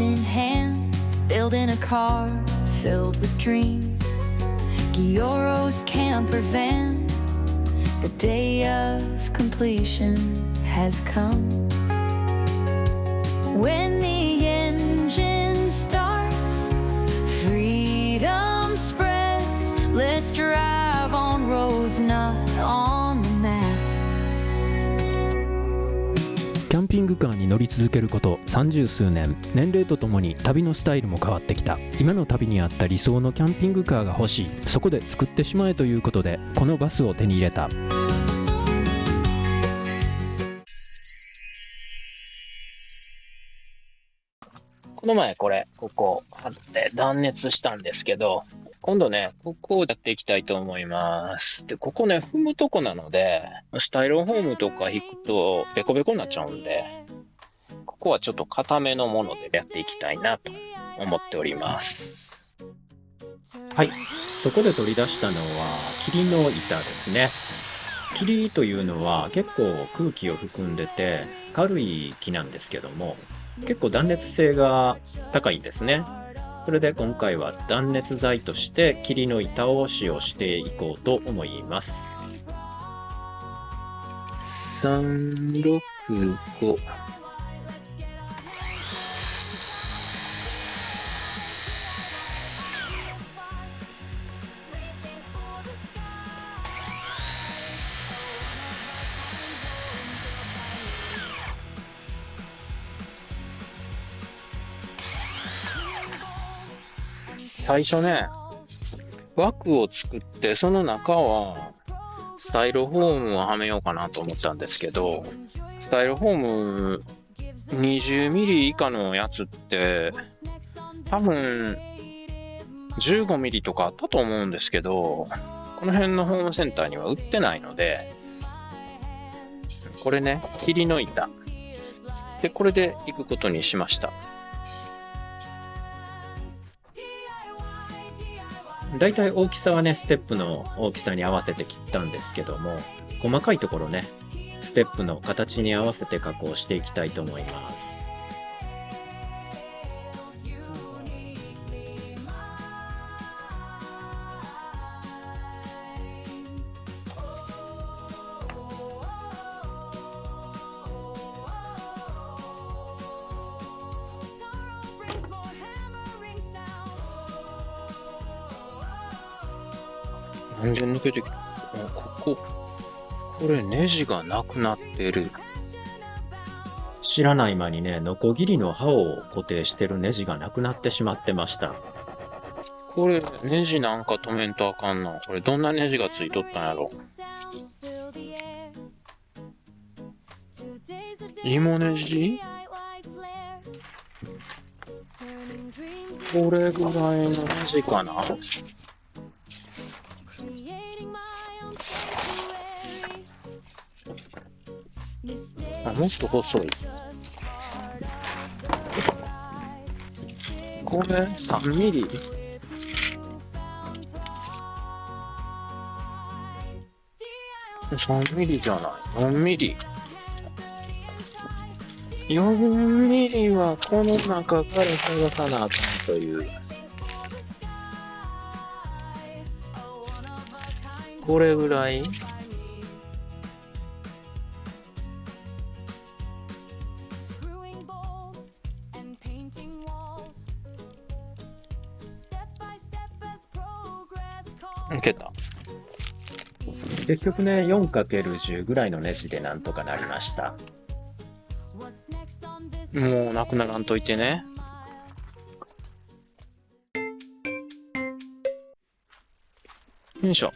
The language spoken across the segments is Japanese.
in hand, building a car filled with dreams. Gioro's camper van, the day of completion has come. When the engine starts, freedom spreads. Let's drive on roads not on the map. キャンピングカーに乗り続けること30数年、年齢とともに旅のスタイルも変わってきた。今の旅に合った理想のキャンピングカーが欲しい。そこで作ってしまえということでこのバスを手に入れた。この前ここ貼って断熱したんですけど、今度ね、ここをやっていきたいと思います。で、ここね、踏むとこなので、スタイロフォームとか引くとベコベコになっちゃうんで、ここはちょっと固めのものでやっていきたいなと思っております。はい、そこで取り出したのは霧の板ですね。霧というのは結構空気を含んでて軽い木なんですけども、結構断熱性が高いんですね。それで今回は断熱材として霧の板を使用していこうと思います。365最初ね、枠を作ってその中はスタイロフォームをはめようかなと思ったんですけど、スタイロフォーム20ミリ以下のやつって多分15ミリとかあったと思うんですけど、この辺のホームセンターには売ってないので、これね、霧の板でこれで行くことにしました。だいたい大きさはね、ステップの大きさに合わせて切ったんですけども、細かいところね、ステップの形に合わせて加工していきたいと思います。完全に抜けてきた。これネジがなくなってる。知らない間にね、ノコギリの刃を固定してるネジがなくなってしまってました。これネジなんか止めんとあかんな。これどんなネジがついとったんやろ。芋ネジ？これぐらいのネジかな。もっと細い。これ3ミリ？3ミリじゃない。4ミリ。4ミリはこの中から探さなあかんという。これぐらい？いけた。結局ね、4×10 ぐらいのネジでなんとかなりました。もうなくならんといてね。よいしょ。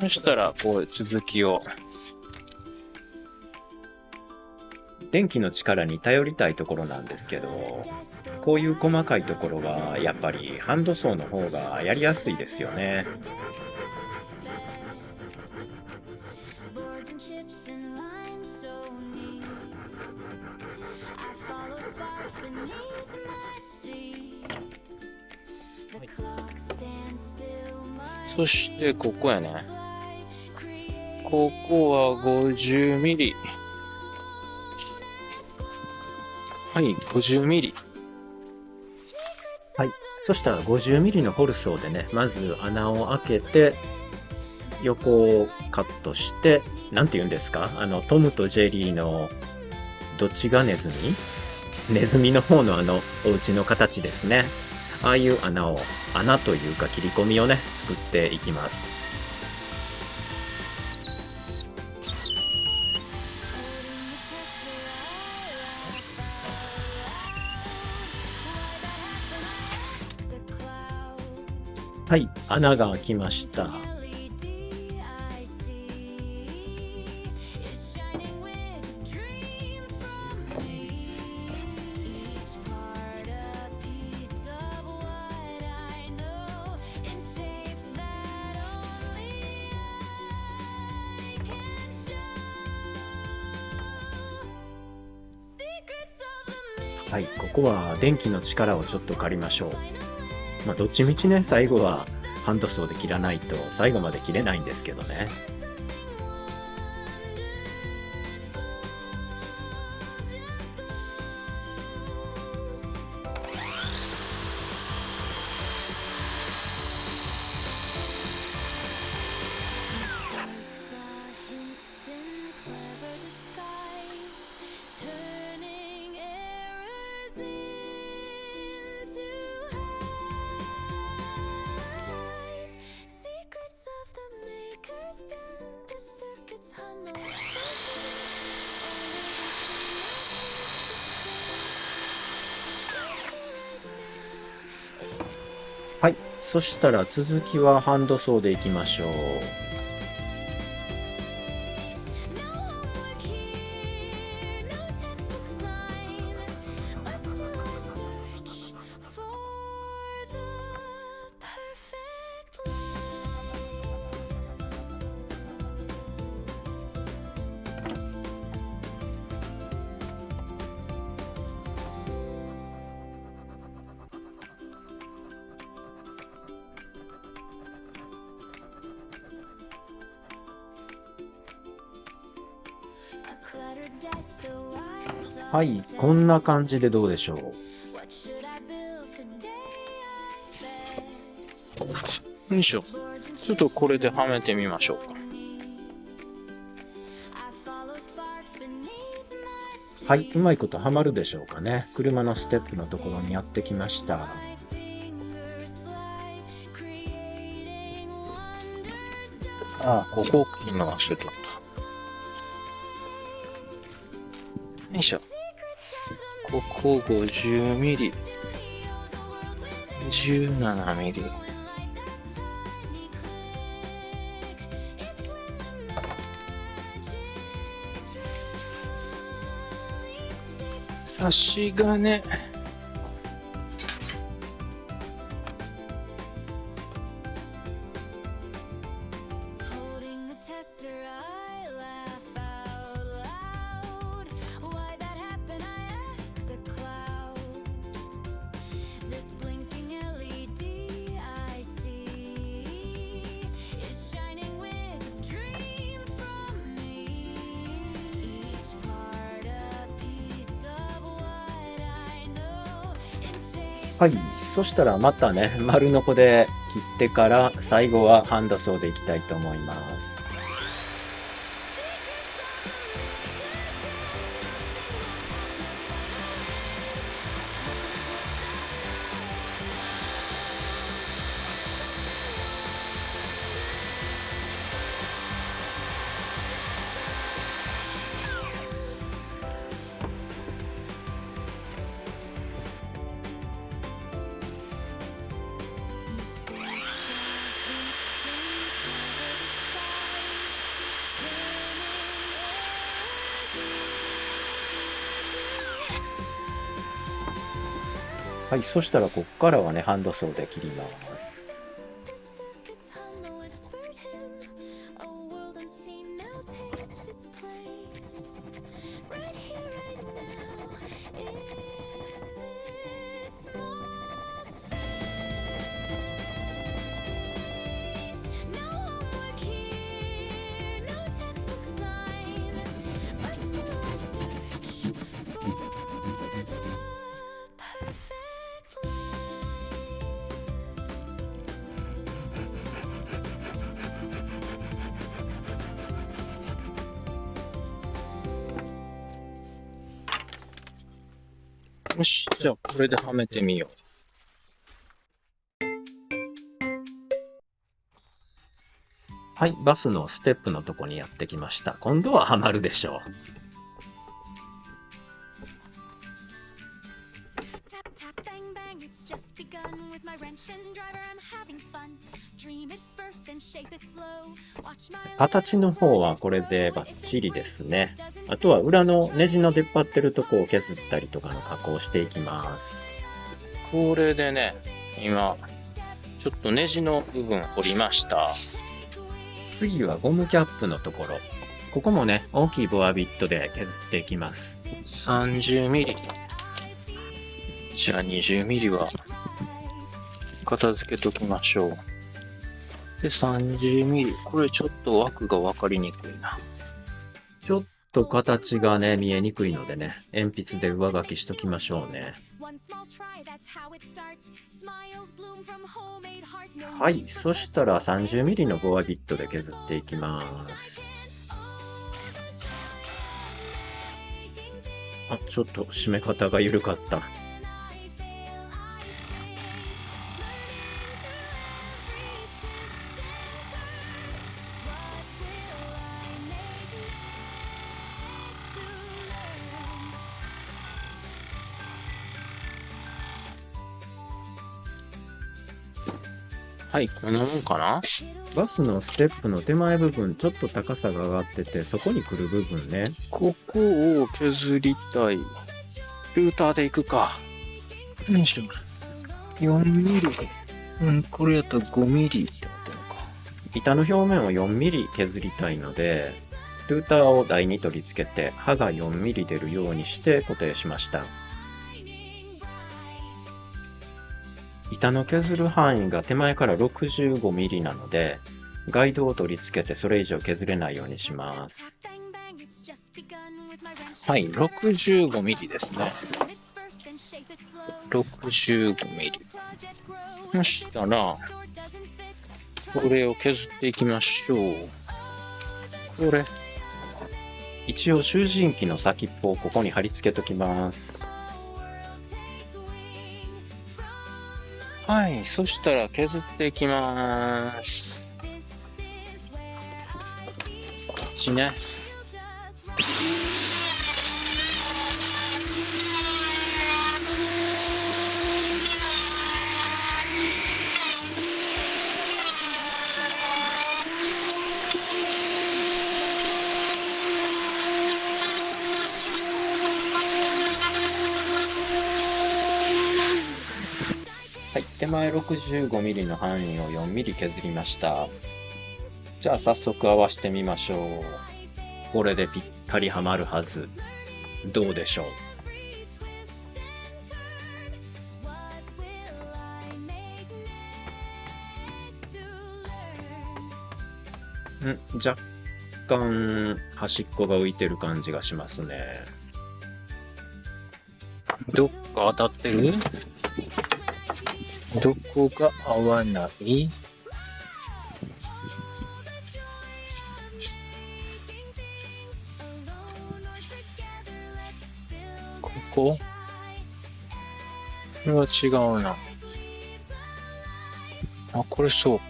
そしたらこう続きを。電気の力に頼りたいところなんですけど、こういう細かいところはやっぱりハンドソーの方がやりやすいですよね。そしてここやね。ここは50ミリ。はい、50ミリ。はい。そしたら50ミリのホルソーでね、まず穴を開けて、横をカットして、なんて言うんですか、トムとジェリーの、どっちがネズミ？ネズミの方のお家の形ですね。ああいう穴というか切り込みをね、作っていきます。はい、穴が開きました。はい、ここは電気の力をちょっと借りましょう。まあ、どっちみちね、最後はハンドソーで切らないと最後まで切れないんですけどね。はい、そしたら続きはハンドソーでいきましょう。はい、こんな感じでどうでしょう。よいしょ。ちょっとこれではめてみましょうか。はい、うまいことはまるでしょうかね。車のステップのところにやってきました。ああ、ここ切るの忘れとった。よいしょ。ここ50ミリ。17ミリ。差し金。はい、そしたらまたね、丸ノコで切ってから最後はハンドソーでいきたいと思います。はい、そしたらここからはね、ハンドソーで切ります。よし、じゃあこれではめてみよう。はい、バスのステップのとこにやってきました。今度ははまるでしょう。Tap, tap, bang, bang, it's just begun with my wrench and driver. I'm having fun. Dream it first, then shape it slow. Watch my 形の方はこれでバッチリですね。あとは裏のネジの出っ張ってるとこを削ったりとかの加工をしていきます。これでね、今、ちょっとネジの部分掘りました。次はゴムキャップのところ。ここもね、大きいボアビットで削っていきます。30ミリ。じゃあ20ミリは片付けときましょう。で、30ミリ。これちょっと枠が分かりにくいな。ちょっと形がね、見えにくいのでね、鉛筆で上書きしときましょうね。はい、そしたら 30mm のボアビットで削っていきます。あ、ちょっと締め方が緩かった。はい、こんなもんかな。バスのステップの手前部分、ちょっと高さが上がってて、そこに来る部分ね。ここを削りたい。ルーターで行くか。よいしょ。4ミリ。これやったら5ミリってことか。板の表面を 4mm 削りたいので、ルーターを台に取り付けて、刃が 4mm 出るようにして固定しました。板の削る範囲が手前から 65mm なので、ガイドを取り付けてそれ以上削れないようにします。はい、65ミリですね。65ミリ。そしたら、これを削っていきましょう。これ。一応集塵機の先っぽをここに貼り付けときます。はい、そしたら削っていきます。こっちね。はい、手前 65mm の範囲を 4mm 削りました。じゃあ早速合わせてみましょう。これでぴったりはまるはず。どうでしょう。若干端っこが浮いてる感じがしますね。どっか当たってる？どこが合わない？ここ？これは違うな。あ、これそうか。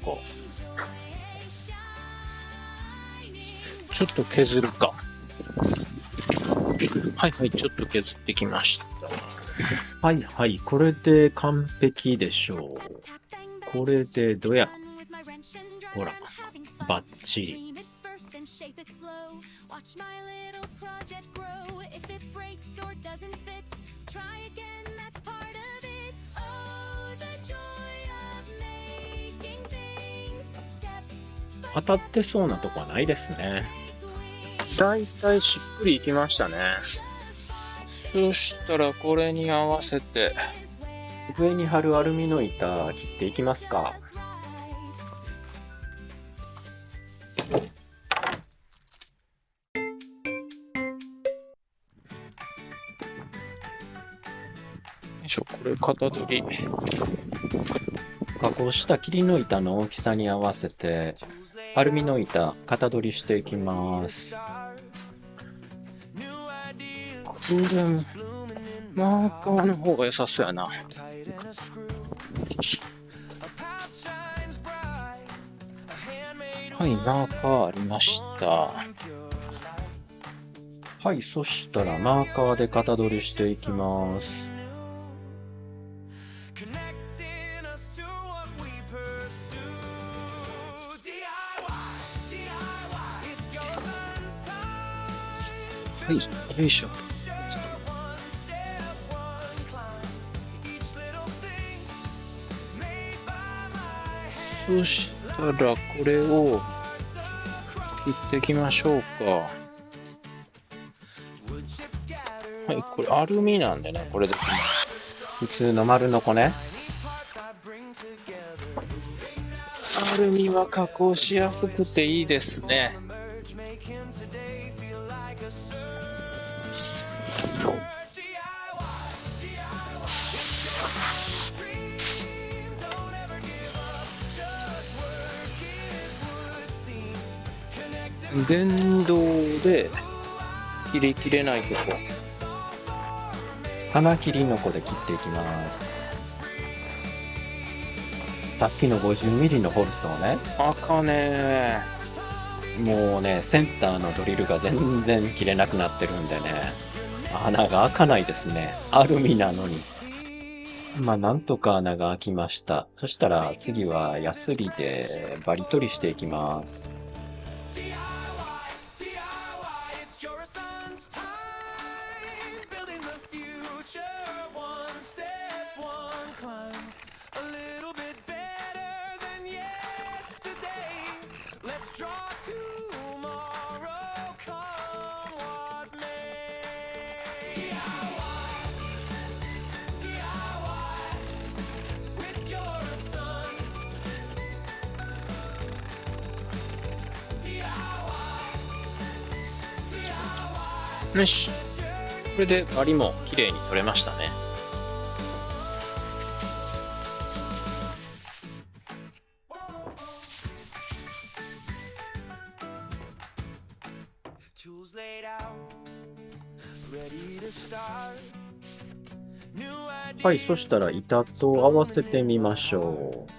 ちょっと削るか。はいはい、ちょっと削ってきました。はいはい、これで完璧でしょう。これでどや。ほら、バッチリ。当たってそうなとこはないですね。だいたいしっくりいきましたね。そしたらこれに合わせて上に貼るアルミの板切っていきますか。よいしょ、これ型取り。加工した桐の板の大きさに合わせてアルミの板型取りしていきます。これマーカーの方が良さそうやな。はい、マーカーありました。はい、そしたらマーカーで型取りしていきます。はい、よいしょ。そしたらこれを切っていきましょうか。はい、これアルミなんでね、これで普通の丸のこね。アルミは加工しやすくていいですね。電動で切り切れないとこ。金切りのこで切っていきます。さっきの 50mm のホルスをね、赤ねもうね、センターのドリルが全然切れなくなってるんでね、穴が開かないですね。アルミなのに。まあ、なんとか穴が開きました。そしたら次はヤスリでバリ取りしていきます。よし。これでバリも綺麗に取れましたね。はい、そしたら板と合わせてみましょう。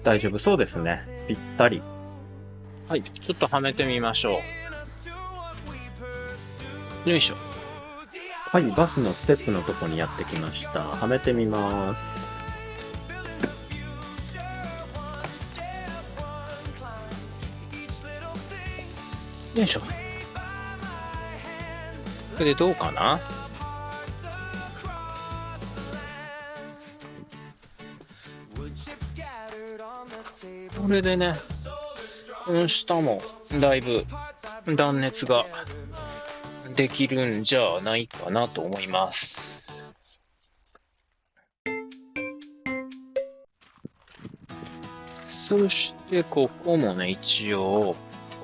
大丈夫そうですね。ぴったり。はい、ちょっとはめてみましょう。よいしょ。はい、バスのステップのとこにやってきました。はめてみます。よいしょ。これでどうかな？これでね、この下もだいぶ断熱ができるんじゃないかなと思います。そしてここもね、一応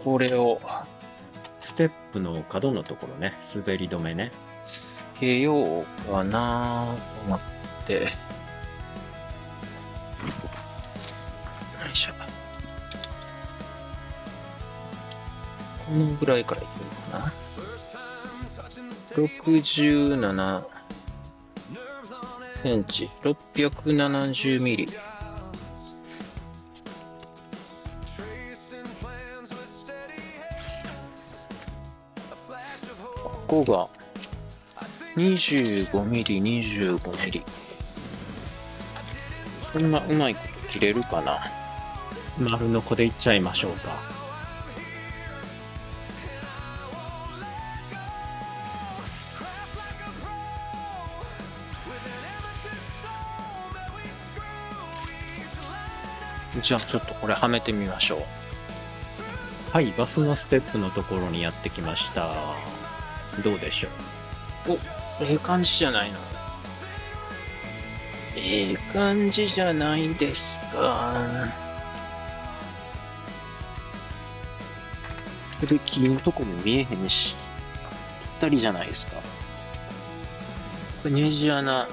これをステップの角のところね、滑り止めね。つけようかなと思って。よいしょ。このぐらいからいけるかな。67センチ、670ミリ。ここが25ミリ、25ミリ。そんなうまいこと切れるかな。丸のこでいっちゃいましょうか。じゃあちょっとこれはめてみましょう。はい、バスのステップのところにやってきました。どうでしょう。お、ええ感じじゃないの？ええ感じじゃないですか。これで切りのとこも見えへんし、ぴったりじゃないですか。これネジ穴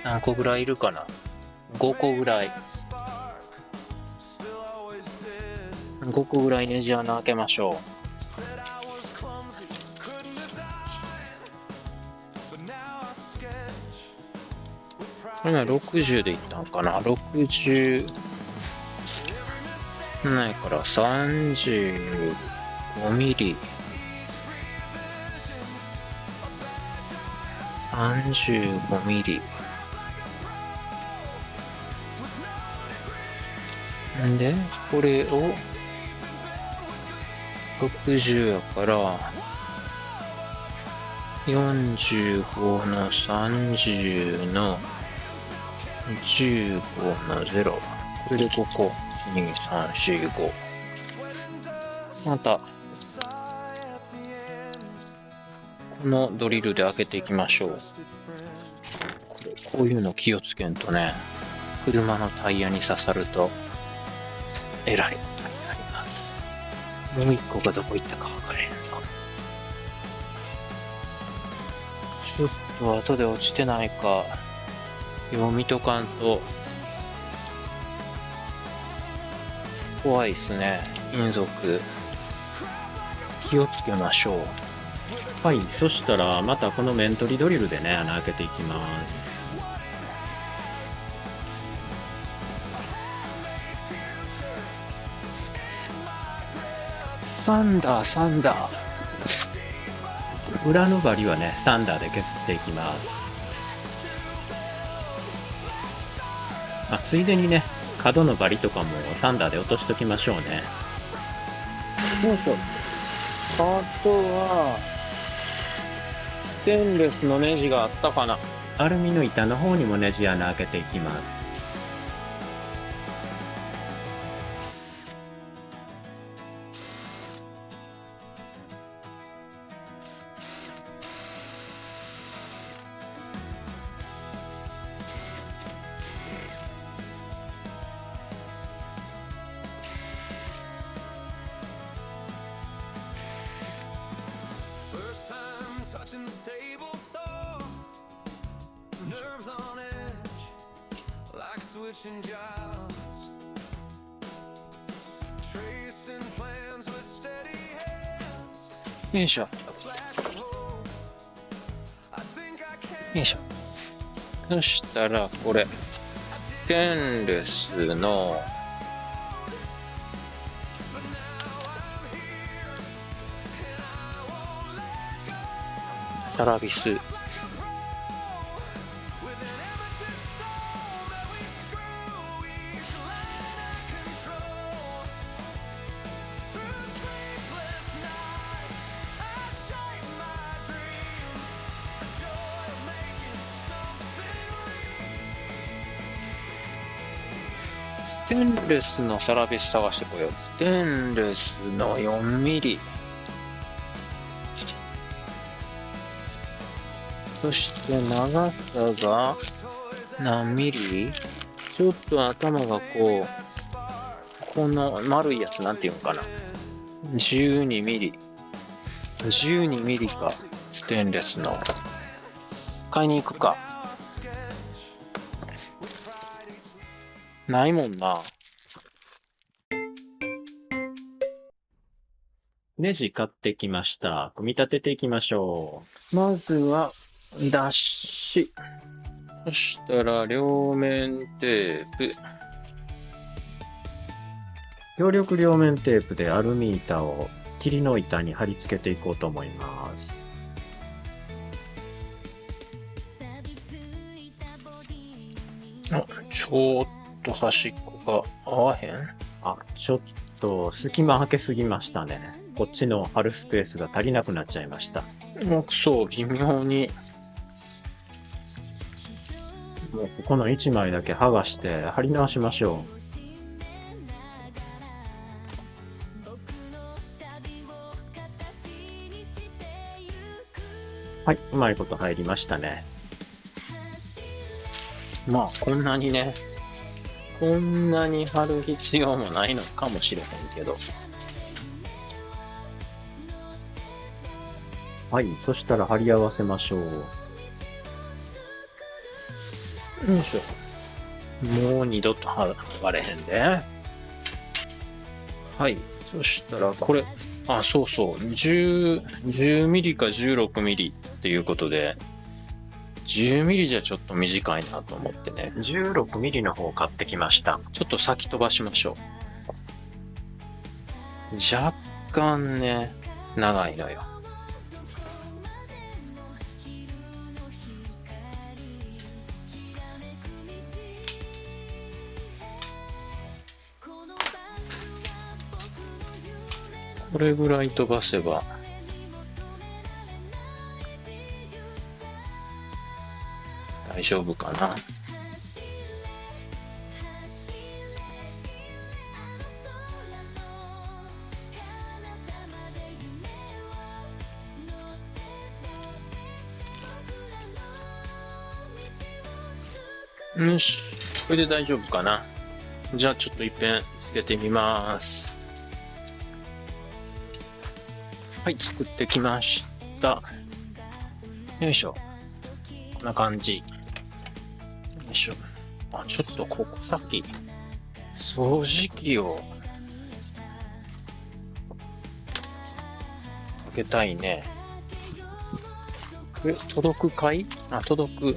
何個ぐらいいるかな。5個ぐらい。5個ぐらいネジ穴開けましょう。今60でいったんかな。60ないから35ミリ。35ミリ。んで、これを60やから45の30の15の0。これでここ。2、3、4、5。また、このドリルで開けていきましょう。こういうの気をつけんとね、車のタイヤに刺さると、えらいことになります。もう一個がどこ行ったか分かれへんぞ。ちょっと後で落ちてないか、よう見とかんと、怖いっすね。金属。気をつけましょう。はい、そしたらまたこの面取りドリルでね、穴開けていきます。サンダー。裏の針はね、サンダーで削っていきます。ついでにね、角の針とかもサンダーで落としときましょうね。そうそう。あとは、ステンレスのネジがあったかな。アルミの板の方にもネジ穴開けていきます。よいしょ。よいしょ。そしたら、これ、ステンレスの、サラビス。ステンレスのサラビス探してこよう。ステンレスの4ミリ。そして長さが何ミリ？ちょっと頭がこの丸いやつなんていうのかな。12ミリ。12ミリか。ステンレスの。買いに行くか。ないもんな。ネジ買ってきました。組み立てていきましょまずは、脱脂。そしたら、両面テープ。強力両面テープでアルミ板を霧の板に貼り付けていこうと思います。ちょっと端っこが合わへん？ちょっと隙間開けすぎましたね。こっちの貼るスペースが足りなくなっちゃいました。そう、微妙に。もうここの1枚だけ剥がして貼り直しましょう。はい、うまいこと入りましたね。まあ、こんなに貼る必要もないのかもしれへんけど。はい、そしたら貼り合わせましょう。よいしょ。もう二度と剥がれへんで。はい。そしたら、これ、あ、そうそう。10ミリか16ミリっていうことで、10ミリじゃちょっと短いなと思ってね。16ミリの方を買ってきました。ちょっと先飛ばしましょう。若干ね、長いのよ。これぐらい飛ばせば大丈夫かな。よし、これで大丈夫かな。じゃあちょっと一遍つけてみます。はい、作ってきました。よいしょ。こんな感じ。よいしょ。あ、ちょっとここ先、掃除機をかけたいね。これ、届くかい？あ、届く。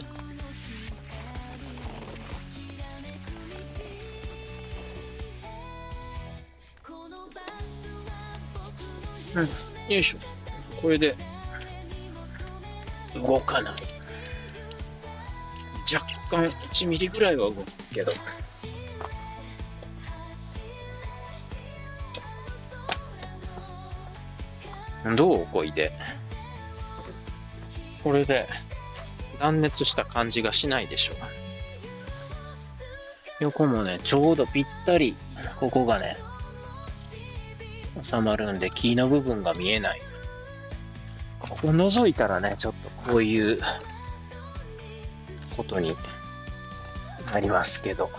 うん、よいしょ。これで動かない。若干1ミリぐらいは動くけど。どうこいで。これで断熱した感じがしないでしょ。横もね、ちょうどぴったり、ここがね、収まるんで木の部分が見えない。ここ覗いたらね、ちょっとこういうことになりますけど、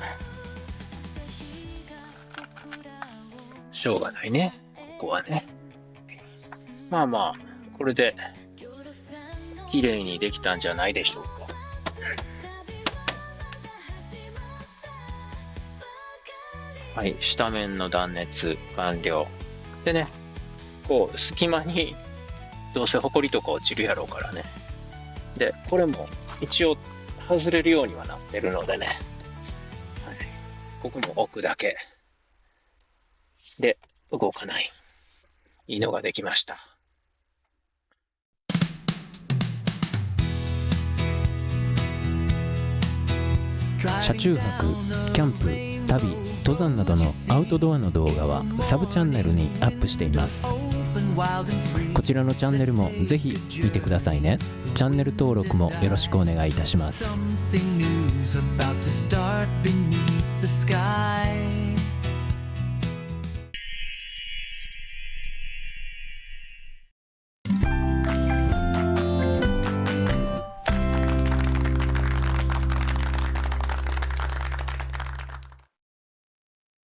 しょうがないね、ここはね。まあまあ、これで綺麗にできたんじゃないでしょうか。はい、下面の断熱完了。でね、こう隙間にどうせホコリとか落ちるやろうからね。で、これも一応外れるようにはなってるのでね、はい、ここも置くだけで動かないいいのができました。車中泊、キャンプ、旅、登山などのアウトドアの動画はサブチャンネルにアップしています。こちらのチャンネルもぜひ見てくださいね。チャンネル登録もよろしくお願いいたします。